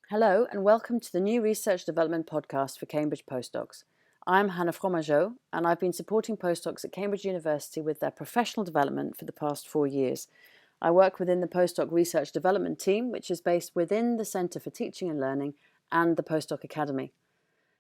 Hello and welcome to the new Research Development Podcast for Cambridge Postdocs. I'm Hannah Fromageau and I've been supporting postdocs at Cambridge University with their professional development for the past 4 years. I work within the Postdoc Research Development team, which is based within the Centre for Teaching and Learning and the Postdoc Academy.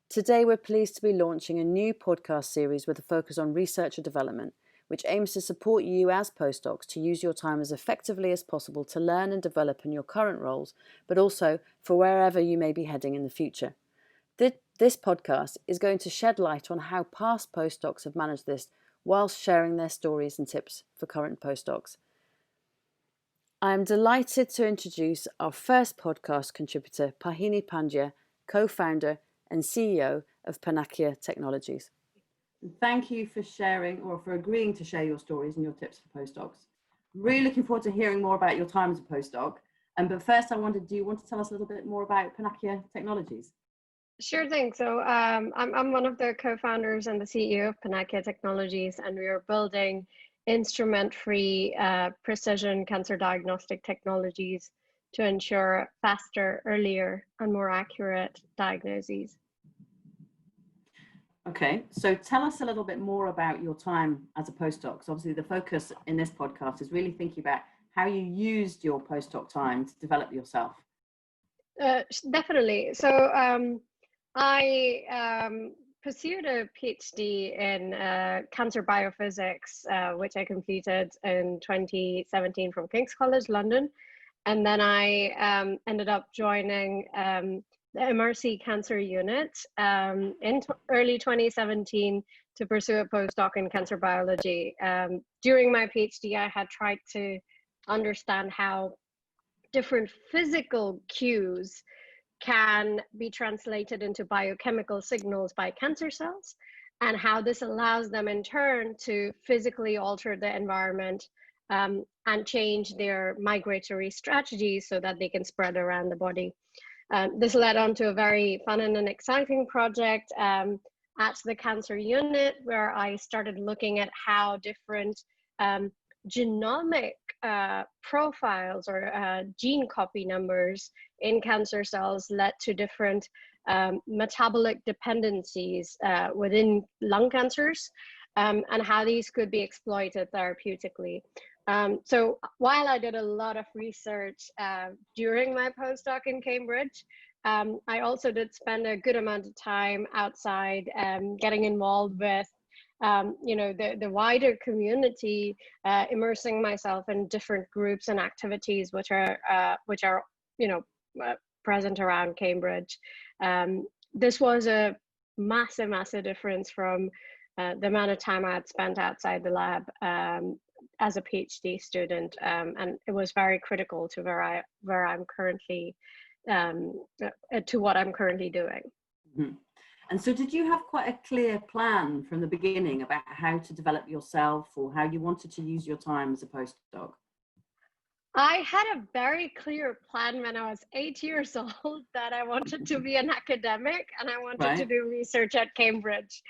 Today we're pleased to be launching a new podcast series with a focus on researcher development, which aims to support you as postdocs to use your time as effectively as possible to learn and develop in your current roles, but also for wherever you may be heading in the future. This podcast is going to shed light on how past postdocs have managed this whilst sharing their stories and tips for current postdocs. I am delighted to introduce our first podcast contributor, Pahini Pandya, co-founder and CEO of Panakeia Technologies. Thank you for sharing or for agreeing to share your stories and your tips for postdocs. Really looking forward to hearing more about your time as a postdoc. But first, do you want to tell us a little bit more about Panakeia Technologies? Sure thing. So I'm one of the co-founders and the CEO of Panakeia Technologies, and we are building instrument-free precision cancer diagnostic technologies to ensure faster, earlier, and more accurate diagnoses. Okay, so tell us a little bit more about your time as a postdoc. So obviously the focus in this podcast is really thinking about how you used your postdoc time to develop yourself. Definitely. So I pursued a PhD in cancer biophysics, which I completed in 2017 from King's College London. And then I ended up joining the MRC Cancer Unit in early 2017 to pursue a postdoc in cancer biology. During my PhD, I had tried to understand how different physical cues can be translated into biochemical signals by cancer cells, and how this allows them in turn to physically alter the environment and change their migratory strategies so that they can spread around the body. This led on to a very fun and an exciting project at the cancer unit, where I started looking at how different genomic profiles or gene copy numbers in cancer cells led to different metabolic dependencies within lung cancers, and how these could be exploited therapeutically. So while I did a lot of research during my postdoc in Cambridge, I also did spend a good amount of time outside getting involved with the wider community, immersing myself in different groups and activities which are present around Cambridge. This was a massive difference from the amount of time I had spent outside the lab as a PhD student, and it was very critical to where I'm currently to what I'm currently doing. Mm-hmm. And so did you have quite a clear plan from the beginning about how to develop yourself or how you wanted to use your time as a postdoc? I had a very clear plan when I was 8 years old that I wanted to be an academic and I wanted to do research at Cambridge.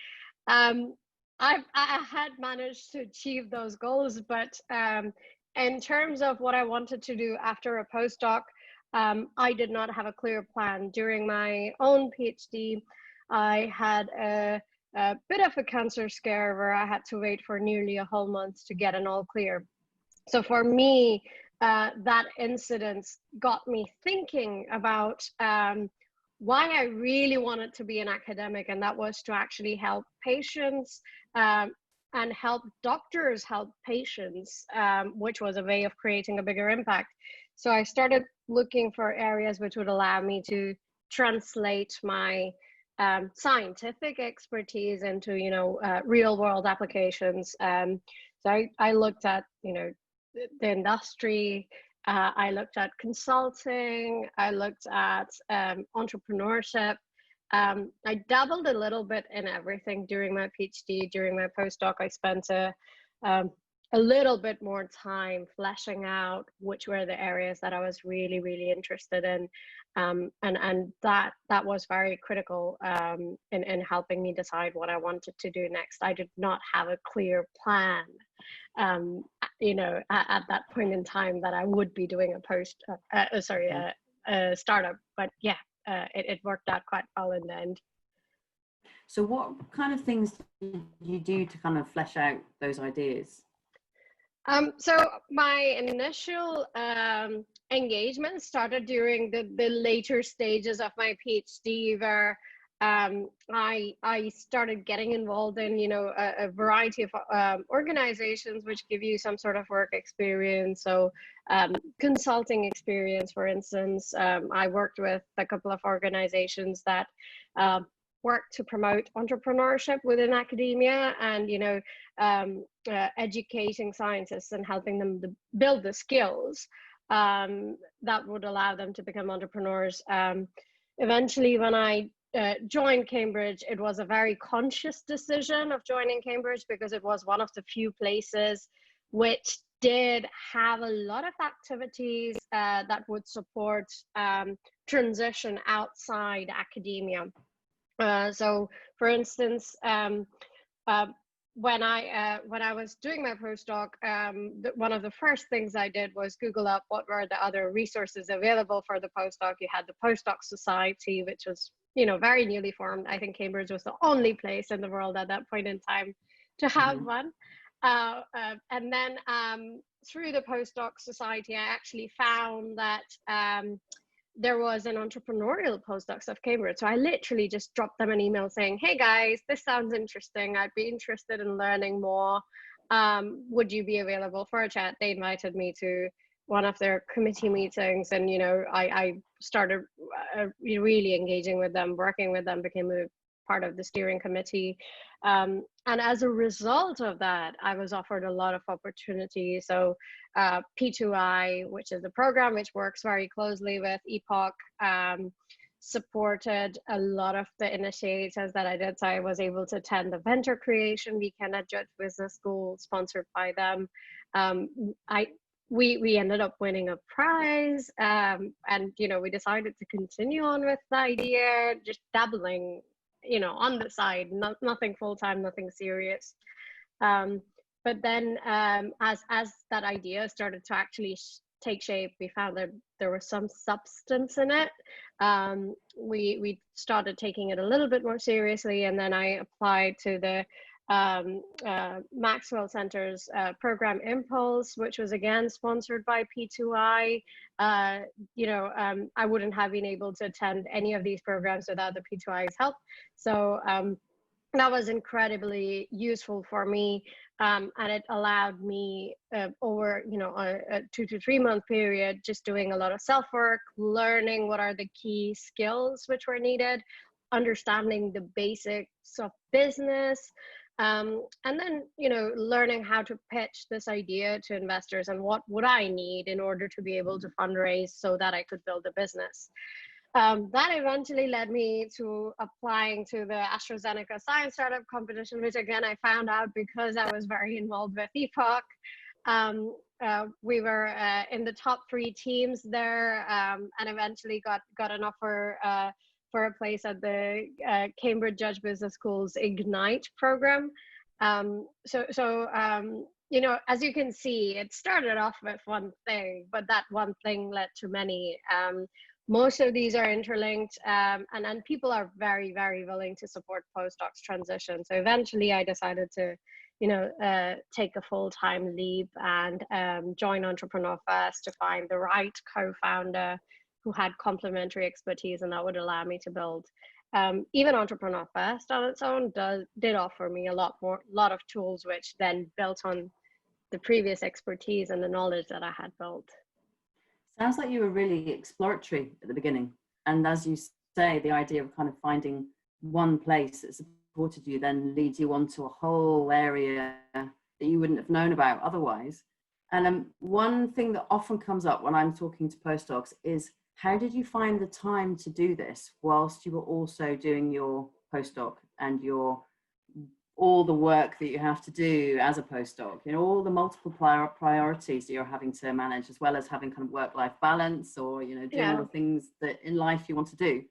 I had managed to achieve those goals, but in terms of what I wanted to do after a postdoc, I did not have a clear plan. During my own PhD, I had a bit of a cancer scare where I had to wait for nearly a whole month to get an all clear. So for me, that incident got me thinking about why I really wanted to be an academic, and that was to actually help patients and help doctors help patients, which was a way of creating a bigger impact. So I started looking for areas which would allow me to translate my scientific expertise into real world applications. So I looked at the industry, I looked at consulting, I looked at entrepreneurship. I dabbled a little bit in everything during my PhD. During my postdoc, I spent a little bit more time fleshing out which were the areas that I was really interested in, and that was very critical in helping me decide what I wanted to do next. I did not have a clear plan, at that point in time, that I would be doing a startup. But yeah, it worked out quite well in the end. So what kind of things did you do to kind of flesh out those ideas? So my initial engagement started during the later stages of my PhD, where I started getting involved in, you know, a variety of organizations which give you some sort of work experience. So consulting experience, for instance. I worked with a couple of organizations that work to promote entrepreneurship within academia, and, you know, educating scientists and helping them to build the skills that would allow them to become entrepreneurs. Eventually, when I joined Cambridge, it was a very conscious decision of joining Cambridge, because it was one of the few places which did have a lot of activities that would support transition outside academia. So, for instance, when I was doing my postdoc, one of the first things I did was Google up what were the other resources available for the postdoc. You had the Postdoc Society, which was, you know, very newly formed. I think Cambridge was the only place in the world at that point in time to have one. And then through the Postdoc Society, I actually found that there was an entrepreneurial postdocs of Cambridge. So I literally just dropped them an email saying, hey guys, this sounds interesting. I'd be interested in learning more. Would you be available for a chat? They invited me to one of their committee meetings, and, you know, I started really engaging with them, working with them, became a part of the steering committee. And as a result of that, I was offered a lot of opportunities. So P2I, which is a program which works very closely with EPOC, supported a lot of the initiatives that I did. So I was able to attend the Venture Creation Weekend at Judge Business School, sponsored by them. We ended up winning a prize, and, you know, we decided to continue on with the idea, just dabbling, you know, on the side, nothing full-time, nothing serious. But then as that idea started to actually take shape, we found that there was some substance in it. We started taking it a little bit more seriously, and then I applied to the Maxwell Center's program Impulse, which was again sponsored by P2I. You know, I wouldn't have been able to attend any of these programs without the P2I's help. So that was incredibly useful for me, and it allowed me over, you know, a 2 to 3 month period, just doing a lot of self work, learning what are the key skills which were needed, understanding the basics of business. And then, you know, learning how to pitch this idea to investors and what would I need in order to be able to fundraise so that I could build a business. That eventually led me to applying to the AstraZeneca Science Startup Competition, which again, I found out because I was very involved with EPOC. We were in the top 3 teams there, and eventually got an offer for a place at the Cambridge Judge Business School's Ignite program. You know, as you can see, it started off with one thing, but that one thing led to many. Most of these are interlinked, and then people are very, very willing to support postdocs transition. So eventually I decided to, you know, take a full-time leap and join Entrepreneur First to find the right co-founder who had complementary expertise and that would allow me to build. Even Entrepreneur First on its own did offer me a lot of tools, which then built on the previous expertise and the knowledge that I had built. Sounds like you were really exploratory at the beginning. And as you say, the idea of kind of finding one place that supported you then leads you onto a whole area that you wouldn't have known about otherwise. And one thing that often comes up when I'm talking to postdocs is, how did you find the time to do this whilst you were also doing your postdoc and all the work that you have to do as a postdoc, you know, all the multiple priorities that you're having to manage, as well as having kind of work-life balance, or, you know, doing all the things that in life you want to do?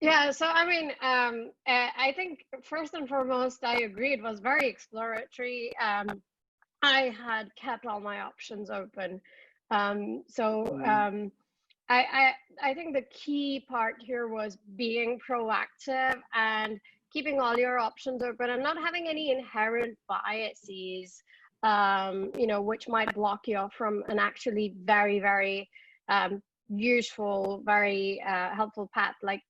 Yeah, so I mean, I think first and foremost, I agree, it was very exploratory. I had kept all my options open. I think the key part here was being proactive and keeping all your options open and not having any inherent biases, which might block you from an actually very, very useful, very helpful path. Like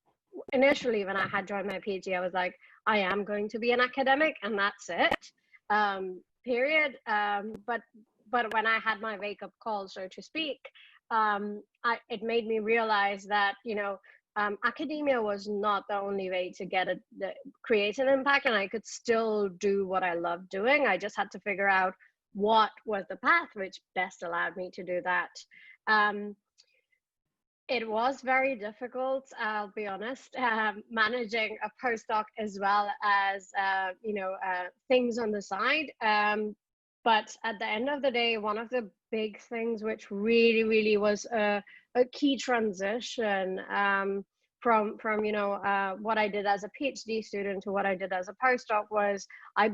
initially when I had joined my PhD, I was like, I am going to be an academic and that's it, period. But when I had my wake up call, so to speak, it made me realize that, academia was not the only way to create an impact, and I could still do what I love doing. I just had to figure out what was the path which best allowed me to do that. It was very difficult, I'll be honest, managing a postdoc as well as, things on the side. But at the end of the day, one of the big things which really, really was a key transition from what I did as a PhD student to what I did as a postdoc was I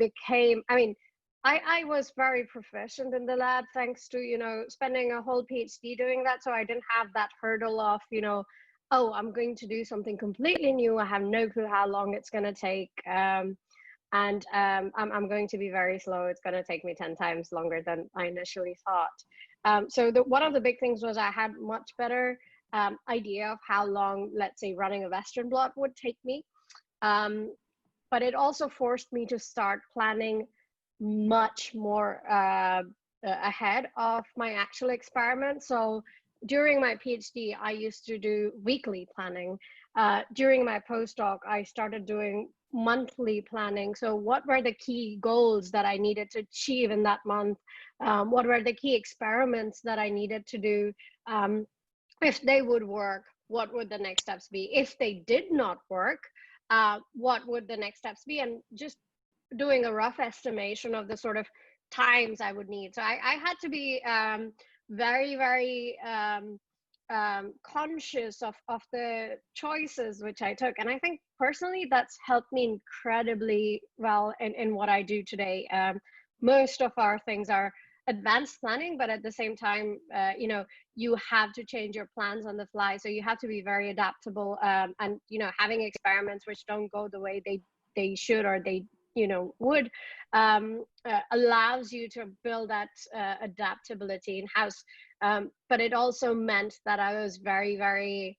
was very proficient in the lab thanks to, spending a whole PhD doing that. So I didn't have that hurdle of, oh, I'm going to do something completely new. I have no clue how long it's going to take. And I'm going to be very slow. It's going to take me 10 times longer than I initially thought. So one of the big things was I had much better idea of how long, let's say, running a Western blot would take me. But it also forced me to start planning much more ahead of my actual experiment. So during my PhD, I used to do weekly planning. During my postdoc, I started doing monthly planning. So what were the key goals that I needed to achieve in that month? What were the key experiments that I needed to do? If they would work, what would the next steps be? If they did not work, what would the next steps be? And just doing a rough estimation of the sort of times I would need. So I had to be very, very conscious of the choices which I took. And I think personally that's helped me incredibly well in what I do today. Most of our things are advanced planning, but at the same time, you have to change your plans on the fly. So you have to be very adaptable, and, having experiments which don't go the way they should or they would allows you to build that adaptability in-house. But it also meant that I was very, very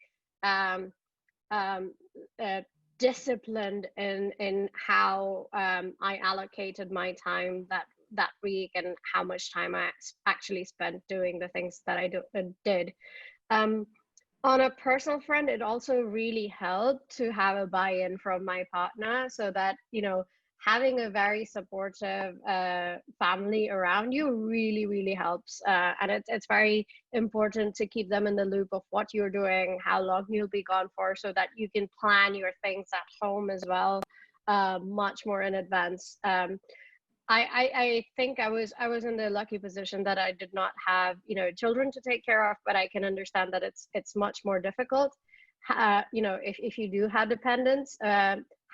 disciplined in how I allocated my time that week and how much time I actually spent doing the things that I did. On a personal front, it also really helped to have a buy-in from my partner, so that, having a very supportive family around you really, really helps. And it's very important to keep them in the loop of what you're doing, how long you'll be gone for, so that you can plan your things at home as well, much more in advance. I think I was in the lucky position that I did not have, children to take care of, but I can understand that it's much more difficult, if you do have dependents.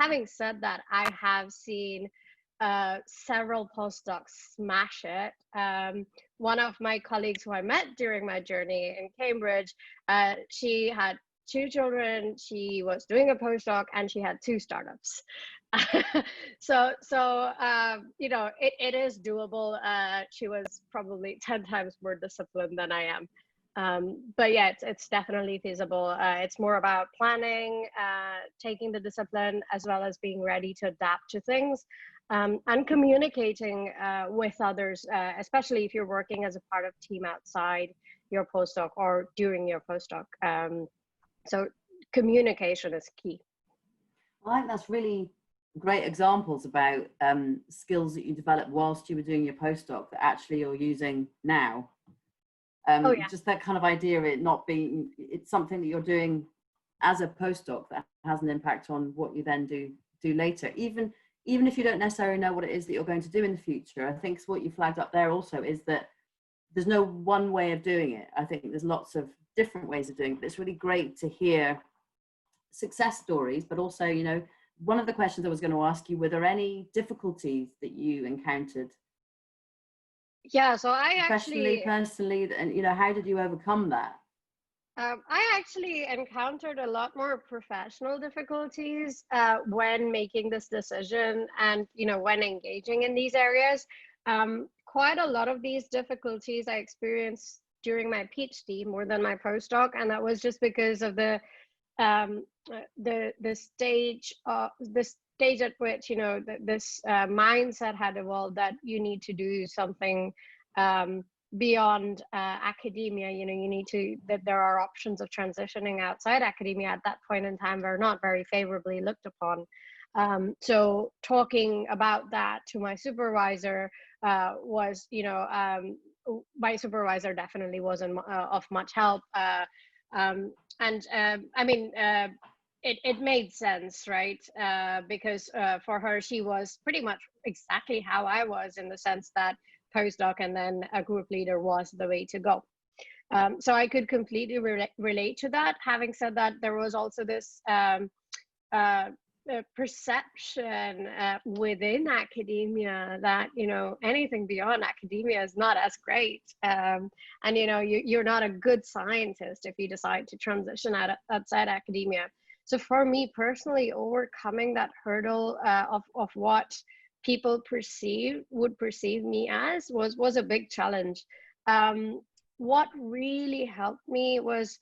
Having said that, I have seen several postdocs smash it. One of my colleagues who I met during my journey in Cambridge, she had 2 children, she was doing a postdoc, and she had 2 startups. So it is doable. She was probably 10 times more disciplined than I am. But yeah, it's definitely feasible. It's more about planning, taking the discipline, as well as being ready to adapt to things, and communicating with others, especially if you're working as a part of team outside your postdoc or during your postdoc. So communication is key. I think that's really great examples about skills that you developed whilst you were doing your postdoc that actually you're using now. Just that kind of idea of it not being, it's something that you're doing as a postdoc that has an impact on what you then do later, even if you don't necessarily know what it is that you're going to do in the future. I think what you flagged up there also is that there's no one way of doing it. I think there's lots of different ways of doing it, but it's really great to hear success stories. But also, one of the questions I was going to ask you, were there any difficulties that you encountered? Yeah, so I actually personally, and how did you overcome that? I actually encountered a lot more professional difficulties when making this decision, and when engaging in these areas. Quite a lot of these difficulties I experienced during my PhD more than my postdoc, and that was just because of um, the stage at which this mindset had evolved, that you need to do something beyond academia. You need that there are options of transitioning outside academia at that point in time were not very favorably looked upon. So talking about that to my supervisor was, my supervisor definitely wasn't of much help. It made sense, right? Because for her, she was pretty much exactly how I was, in the sense that postdoc and then a group leader was the way to go. So I could completely relate to that. Having said that, there was also this perception within academia that anything beyond academia is not as great, and you're not a good scientist if you decide to transition outside academia. So for me personally, overcoming that hurdle of what people would perceive me as was a big challenge. What really helped me was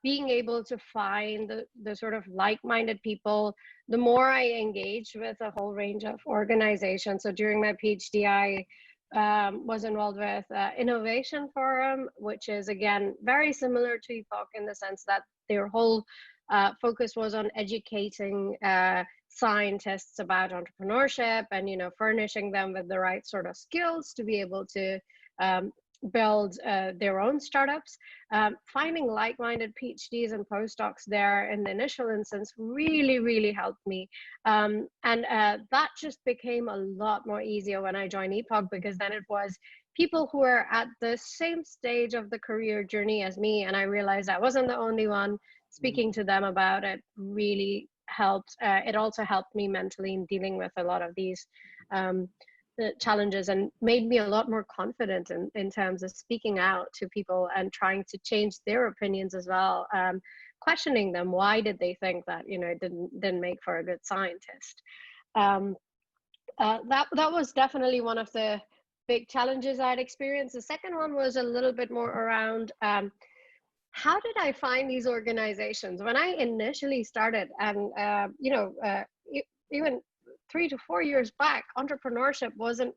being able to find the sort of like-minded people. The more I engaged with a whole range of organizations. So during my PhD, I was involved with Innovation Forum, which is again very similar to EPOC in the sense that their whole focus was on educating scientists about entrepreneurship, and furnishing them with the right sort of skills to be able to build their own startups. Finding like-minded PhDs and postdocs there in the initial instance really helped me, and that just became a lot more easier when I joined EPOC, because then it was people who were at the same stage of the career journey as me, and I realized I wasn't the only one. Speaking to them about it really helped. It also helped me mentally in dealing with a lot of these the challenges, and made me a lot more confident in terms of speaking out to people and trying to change their opinions as well, questioning them. Why did they think that it didn't make for a good scientist? That was definitely one of the big challenges I'd experienced. The second one was a little bit more around how did I find these organizations when I initially started? And even 3 to 4 years back, entrepreneurship wasn't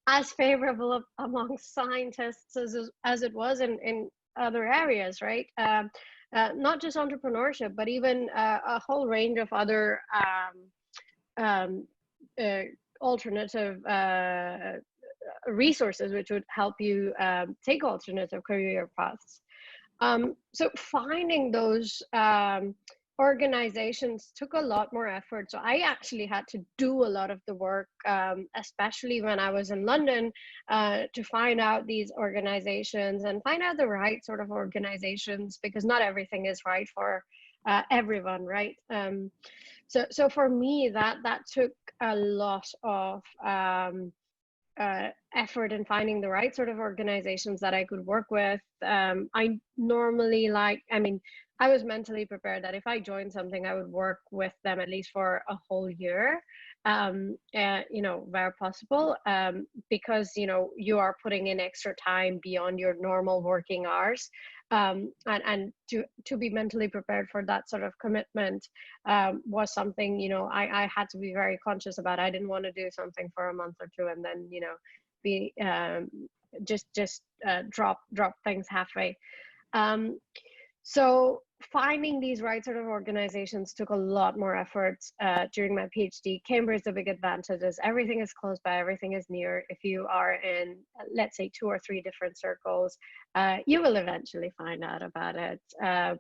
as favorable among scientists as it was in other areas, right? Not just entrepreneurship, but even a whole range of other alternative resources which would help you take alternative career paths. So finding those organizations took a lot more effort. So I actually had to do a lot of the work, especially when I was in London, to find out these organizations and find out the right sort of organizations, because not everything is right for everyone, right? So for me, that took a lot of effort in finding the right sort of organizations that I could work with. I normally I was mentally prepared that if I joined something, I would work with them at least for a whole year, where possible, because, you are putting in extra time beyond your normal working hours. And to be mentally prepared for that sort of commitment was something, I had to be very conscious about. I didn't want to do something for a month or two and then, be just drop things halfway. So finding these right sort of organizations took a lot more effort during my PhD. Cambridge, the big advantage is everything is close by, everything is near. If you are in, let's say, 2 or 3 different circles, you will eventually find out about it. A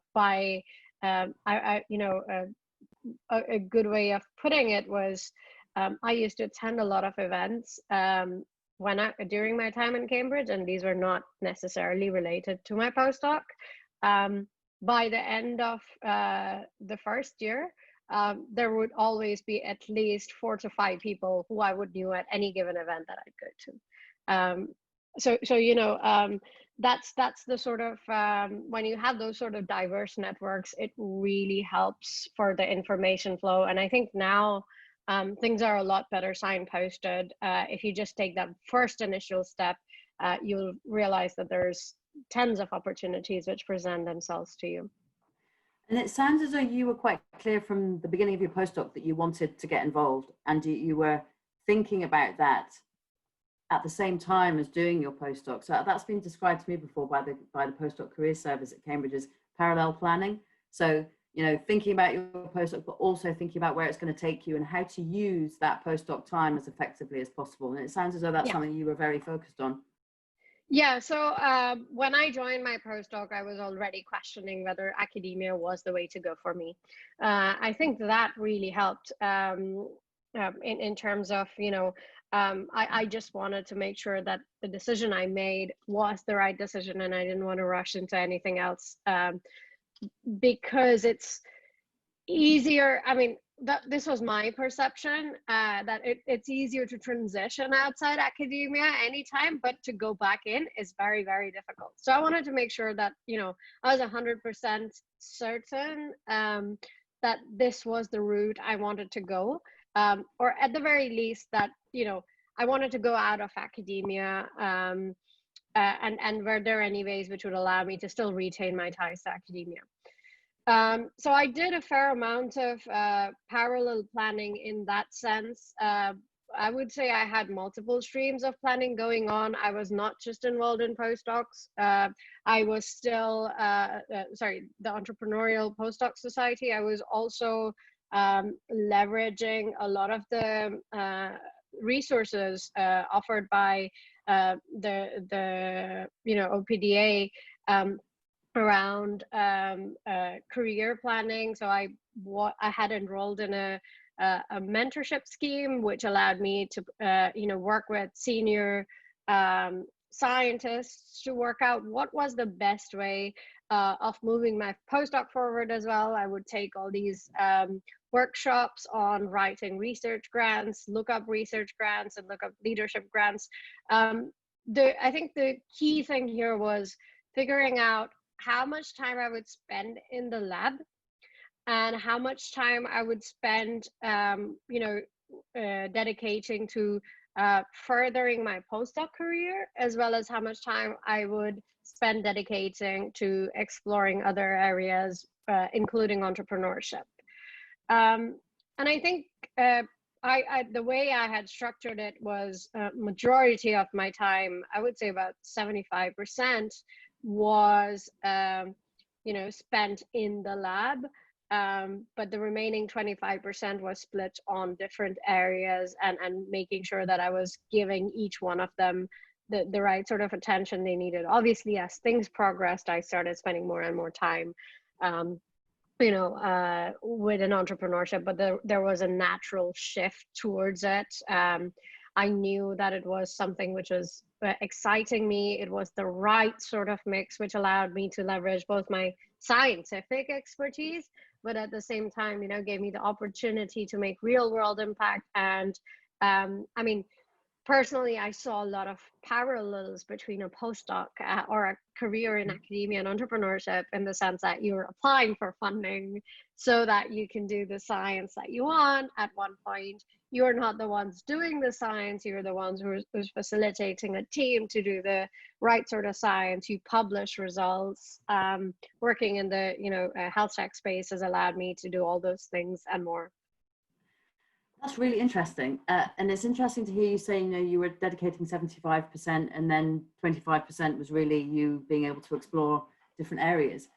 good way of putting it was, I used to attend a lot of events during my time in Cambridge, and these were not necessarily related to my postdoc. By the end of the first year, there would always be at least 4 to 5 people who I would know at any given event that I'd go to. that's the sort of when you have those sort of diverse networks, it really helps for the information flow. And I think now things are a lot better signposted. If you just take that first initial step, you'll realize that there's tons of opportunities which present themselves to you. And it sounds as though you were quite clear from the beginning of your postdoc that you wanted to get involved, and you were thinking about that at the same time as doing your postdoc. So that's been described to me before by the Postdoc Career Service at Cambridge as parallel planning. So, thinking about your postdoc, but also thinking about where it's going to take you and how to use that postdoc time as effectively as possible. And it sounds as though that's something you were very focused on. Yeah, so when I joined my postdoc, I was already questioning whether academia was the way to go for me. I think that really helped in terms of, I just wanted to make sure that the decision I made was the right decision, and I didn't want to rush into anything else because it's easier. I mean, this was my perception, that it's easier to transition outside academia anytime, but to go back in is very, very difficult. So I wanted to make sure that, I was 100% certain that this was the route I wanted to go, or at the very least that, I wanted to go out of academia and were there any ways which would allow me to still retain my ties to academia. So I did a fair amount of parallel planning in that sense. I would say I had multiple streams of planning going on. I was not just involved in postdocs. I was still, the Entrepreneurial Postdoc Society. I was also leveraging a lot of the resources offered by the OPDA around career planning. So I had enrolled in a mentorship scheme, which allowed me to work with senior scientists to work out what was the best way of moving my postdoc forward as well. I would take all these workshops on writing research grants, look up research grants, and look up leadership grants. I think the key thing here was figuring out how much time I would spend in the lab and how much time I would spend, dedicating to furthering my postdoc career, as well as how much time I would spend dedicating to exploring other areas, including entrepreneurship. And I think the way I had structured it was majority of my time, I would say about 75%, was spent in the lab, but the remaining 25% was split on different areas and making sure that I was giving each one of them the right sort of attention they needed. Obviously, as things progressed, I started spending more and more time within entrepreneurship, but there was a natural shift towards it. I knew that it was something which was exciting me. It was the right sort of mix, which allowed me to leverage both my scientific expertise, but at the same time, gave me the opportunity to make real world impact. And personally, I saw a lot of parallels between a postdoc or a career in academia and entrepreneurship, in the sense that you're applying for funding so that you can do the science that you want. At one point, you're not the ones doing the science, you're the ones who's facilitating a team to do the right sort of science. You publish results. Working in the health tech space has allowed me to do all those things and more. That's really interesting. And it's interesting to hear you say, you were dedicating 75% and then 25% was really you being able to explore different areas.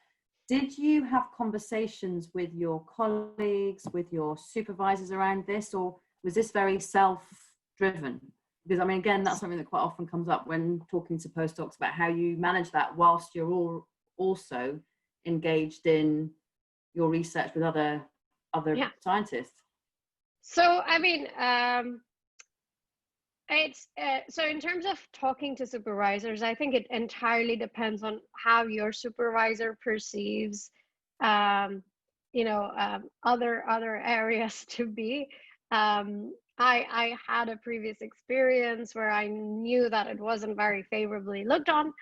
Did you have conversations with your colleagues, with your supervisors around this, or was this very self-driven? Because again, that's something that quite often comes up when talking to postdocs about how you manage that whilst you're all also engaged in your research with other scientists. So, it's so in terms of talking to supervisors, I think it entirely depends on how your supervisor perceives, other areas to be. I had a previous experience where I knew that it wasn't very favorably looked on.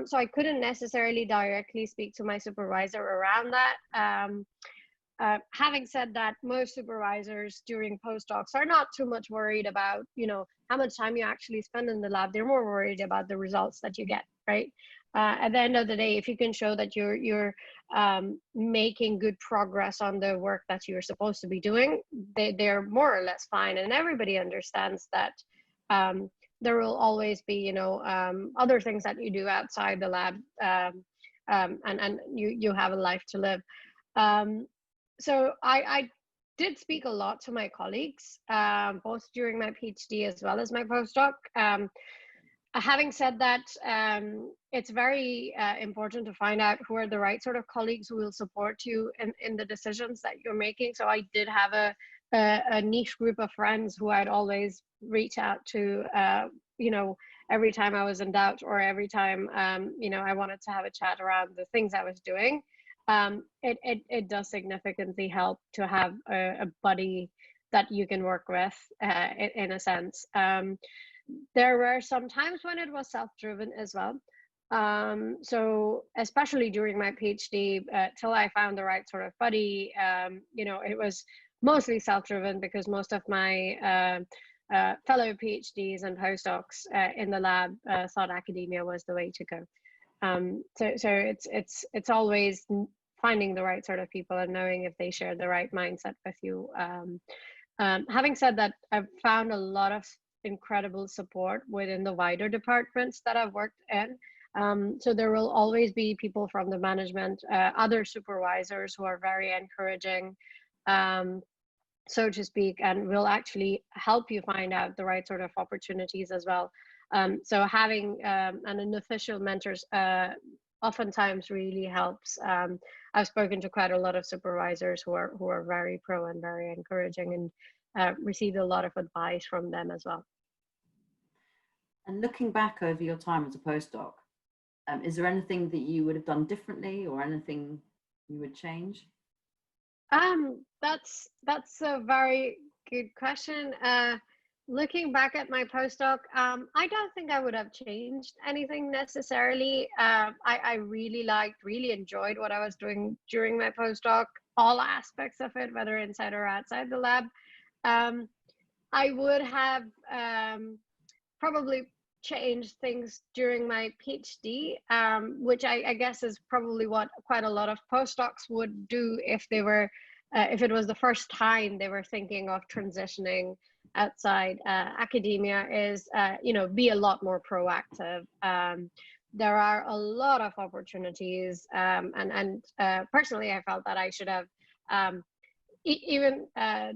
So I couldn't necessarily directly speak to my supervisor around that. Having said that, most supervisors during postdocs are not too much worried about, how much time you actually spend in the lab. They're more worried about the results that you get, right? At the end of the day, if you can show that you're making good progress on the work that you're supposed to be doing, they're more or less fine, and everybody understands that. There will always be, other things that you do outside the lab, and you have a life to live. So I did speak a lot to my colleagues, both during my PhD as well as my postdoc. Having said that, it's very important to find out who are the right sort of colleagues who will support you in the decisions that you're making. So I did have a niche group of friends who I'd always reach out to, every time I was in doubt, or every time, I wanted to have a chat around the things I was doing. It does significantly help to have a buddy that you can work with, in a sense. There were some times when it was self-driven as well. So especially during my PhD, till I found the right sort of buddy, it was mostly self-driven, because most of my fellow PhDs and postdocs in the lab thought academia was the way to go. So it's always finding the right sort of people and knowing if they share the right mindset with you. Having said that, I've found a lot of incredible support within the wider departments that I've worked in. So there will always be people from the management, other supervisors who are very encouraging, so to speak, and will actually help you find out the right sort of opportunities as well. So having an official mentors oftentimes really helps. I've spoken to quite a lot of supervisors who are very pro and very encouraging, and received a lot of advice from them as well. And looking back over your time as a postdoc, is there anything that you would have done differently, or anything you would change? That's a very good question. Looking back at my postdoc, I don't think I would have changed anything necessarily. I really enjoyed what I was doing during my postdoc, all aspects of it, whether inside or outside the lab. I would have probably changed things during my PhD, which I guess is probably what quite a lot of postdocs would do if they were, if it was the first time they were thinking of transitioning outside academia, is be a lot more proactive. There are a lot of opportunities, and personally I felt that I should have even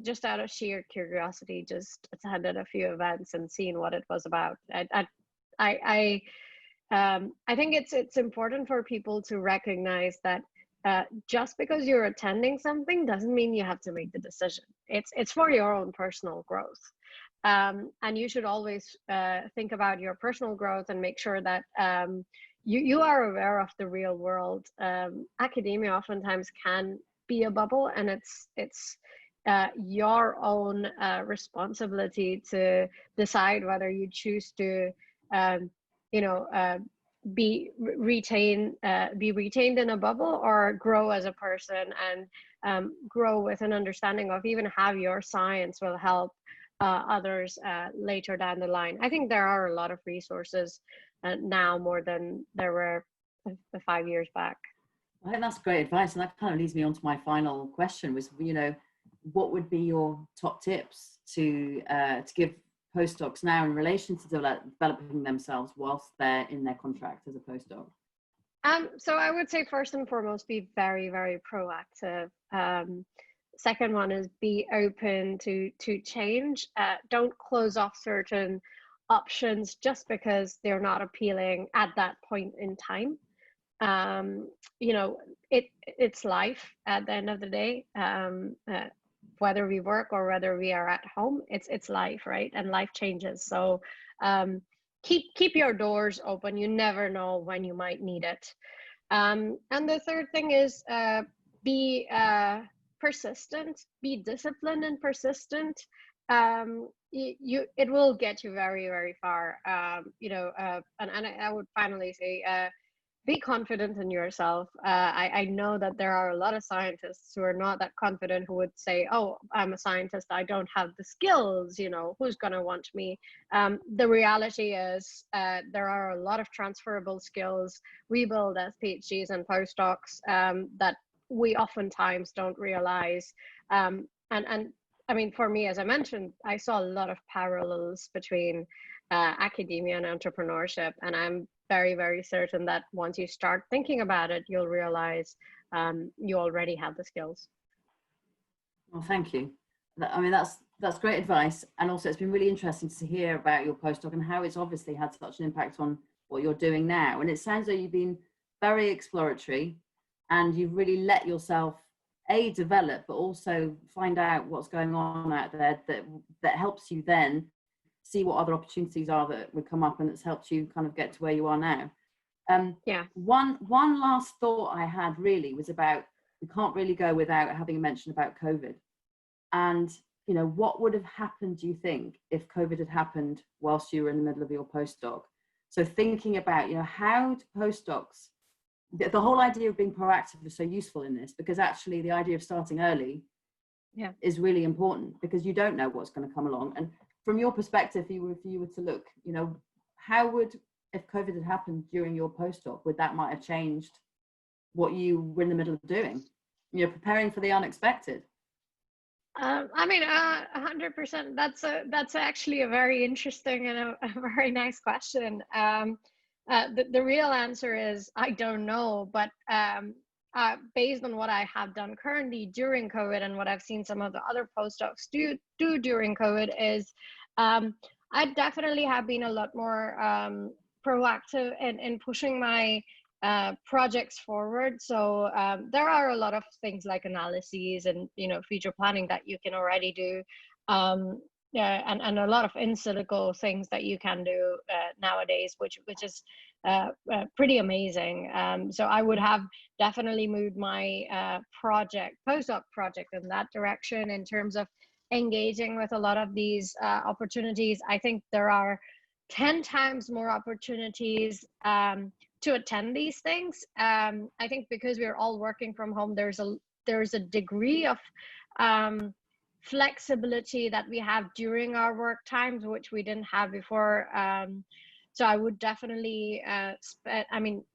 just out of sheer curiosity just attended a few events and seen what it was about. I think it's important for people to recognize that just because you're attending something doesn't mean you have to make the decision. It's for your own personal growth, and you should always think about your personal growth and make sure that you are aware of the real world. Academia oftentimes can be a bubble, and it's your own responsibility to decide whether you choose to be retained in a bubble, or grow as a person, and grow with an understanding of even how your science will help others later down the line. I think there are a lot of resources now, more than there were 5 years back. I think that's great advice, and that kind of leads me on to my final question, was, what would be your top tips to give postdocs now in relation to developing themselves whilst they're in their contract as a postdoc? So I would say first and foremost, be very, very proactive. Second one is be open to change. Don't close off certain options just because they're not appealing at that point in time. It's life at the end of the day. Whether we work or whether we are at home, it's life, right? And life changes. So keep your doors open. You never know when you might need it. And the third thing is be persistent, be disciplined and persistent. it will get you very, very far. And I would finally say, be confident in yourself. I know that there are a lot of scientists who are not that confident, who would say, oh, I'm a scientist, I don't have the skills, who's going to want me? The reality is there are a lot of transferable skills we build as PhDs and postdocs that we oftentimes don't realize. And I mean, for me, as I mentioned, I saw a lot of parallels between academia and entrepreneurship, and I'm very, very certain that once you start thinking about it, you'll realize you already have the skills. Well, thank you. I mean, that's great advice. And also it's been really interesting to hear about your postdoc and how it's obviously had such an impact on what you're doing now. And it sounds like you've been very exploratory and you've really let yourself develop, but also find out what's going on out there that helps you then see what other opportunities are that would come up, and it's helped you kind of get to where you are now. Yeah. One last thought I had really was about, we can't really go without having a mention about COVID. And, what would have happened, do you think, if COVID had happened whilst you were in the middle of your postdoc? So thinking about, how do postdocs, the whole idea of being proactive is so useful in this, because actually the idea of starting early is really important, because you don't know what's going to come along. And from your perspective, if you were to look, how would, if COVID had happened during your postdoc, would that might have changed what you were in the middle of doing? Preparing for the unexpected. I mean, 100%. That's actually a very interesting and a very nice question. The real answer is I don't know, but based on what I have done currently during COVID and what I've seen some of the other postdocs do during COVID is I definitely have been a lot more proactive in pushing my projects forward. So there are a lot of things like analyses and future planning that you can already do. And a lot of in silico things that you can do nowadays, which is pretty amazing. So I would have definitely moved my postdoc project in that direction in terms of engaging with a lot of these opportunities. I think there are 10 times more opportunities to attend these things. I think because we're all working from home, there's a degree of flexibility that we have during our work times, which we didn't have before. So I would definitely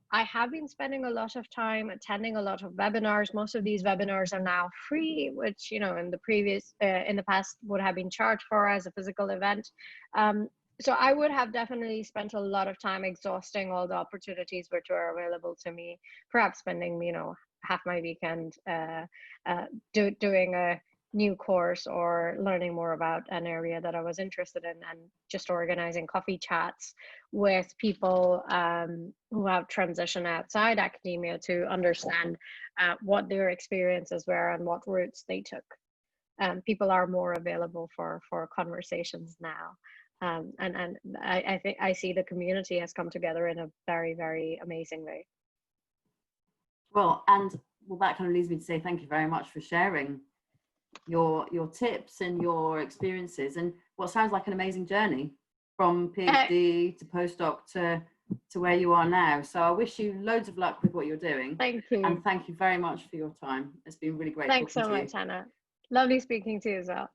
I have been spending a lot of time attending a lot of webinars. Most of these webinars are now free, which in the past would have been charged for as a physical event. So I would have definitely spent a lot of time exhausting all the opportunities which were available to me, perhaps spending half my weekend doing a new course or learning more about an area that I was interested in, and just organizing coffee chats with people who have transitioned outside academia to understand what their experiences were and what routes they took. People are more available for conversations now. And I think I see the community has come together in a very, very amazing way. Well, that kind of leads me to say thank you very much for sharing your tips and your experiences and what sounds like an amazing journey from PhD to postdoc to where you are now. So I wish you loads of luck with what you're doing. Thank you. And thank you very much for your time. It's been really great. Thanks so much, Hannah. Lovely speaking to you as well.